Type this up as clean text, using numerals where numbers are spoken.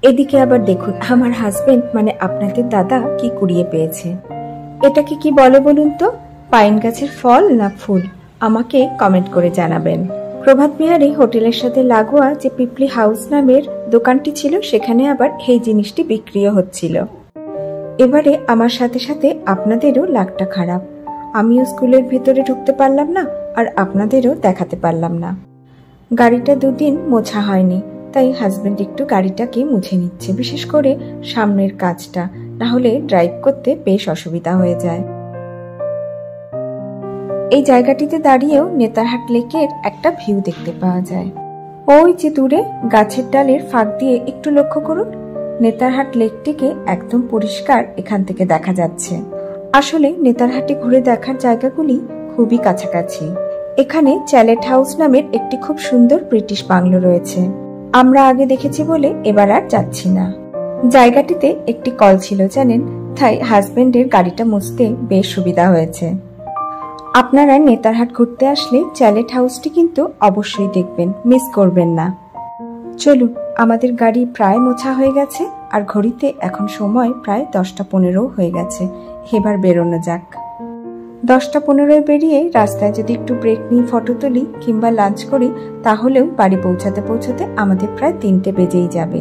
এদিকে আবার দেখুন আমার হাজবেন্ড মানে আপনাদের দাদা কি কুড়িয়ে পেয়েছে। এটাকে কি বলে বলুন তো? পাইন গাছের ফল না ফুল? আমাকে কমেন্ট করে জানাবেন। প্রভাত বিহারী হোটেলের সাথে লাগোয়া যে পিপলি হাউস নামের দোকানটি ছিল সেখানে আবার এই জিনিসটি বিক্রিও হচ্ছিল। এবারে আমার সাথে সাথে আপনাদেরও লাগটা খারাপ। আমিও স্কুলের ভিতরে ঢুকতে পারলাম না আর আপনাদেরও দেখাতে পারলাম না। গাড়িটা দুদিন মোছা হয়নি, তাই হাজবেন্ড একটু গাড়িটাকে মুছে নিচ্ছে, বিশেষ করে সামনের কাজটা, না হলে ড্রাইভ করতে বেশ অসুবিধা হয়ে যায়। এই জায়গাটিতে দাঁড়িয়েও নেতারহাট লেকের একটা ভিউ দেখতে পাওয়া যায়। ওই যে দূরে গাছের ডালের ফাঁক দিয়ে একটু লক্ষ্য করুন, নেতারহাট লেকটিকে একদম পরিষ্কার এখান থেকে দেখা যাচ্ছে। আসলে নেতারহাটে ঘুরে দেখার জায়গাগুলি খুবই কাছাকাছি। এখানে চ্যালেট হাউস নামের একটি খুব সুন্দর ব্রিটিশ বাংলো রয়েছে। আমরা আগে দেখেছি বলে এবার আর যাচ্ছি না। জায়গাটিতে একটি কল ছিল জানেন, তাই হাজবেন্ডের গাড়িটা মুছতে বেশ সুবিধা হয়েছে। আপনারা নেতারহাট ঘুরতে আসলে চ্যালেট হাউসটি কিন্তু অবশ্যই দেখবেন, মিস করবেন না। চলুন, আমাদের গাড়ি প্রায় মোছা হয়ে গেছে আর ঘড়িতে এখন সময় প্রায় 10:15 হয়ে গেছে। এবার বেরোনো যাক। 10:15 বেরিয়ে রাস্তায় যদি একটু ব্রেক নিয়ে ফটো তুলি কিংবা লাঞ্চ করি তাহলেও বাড়ি পৌঁছাতে পৌঁছাতে আমাদের প্রায় 3টে বেজেই যাবে।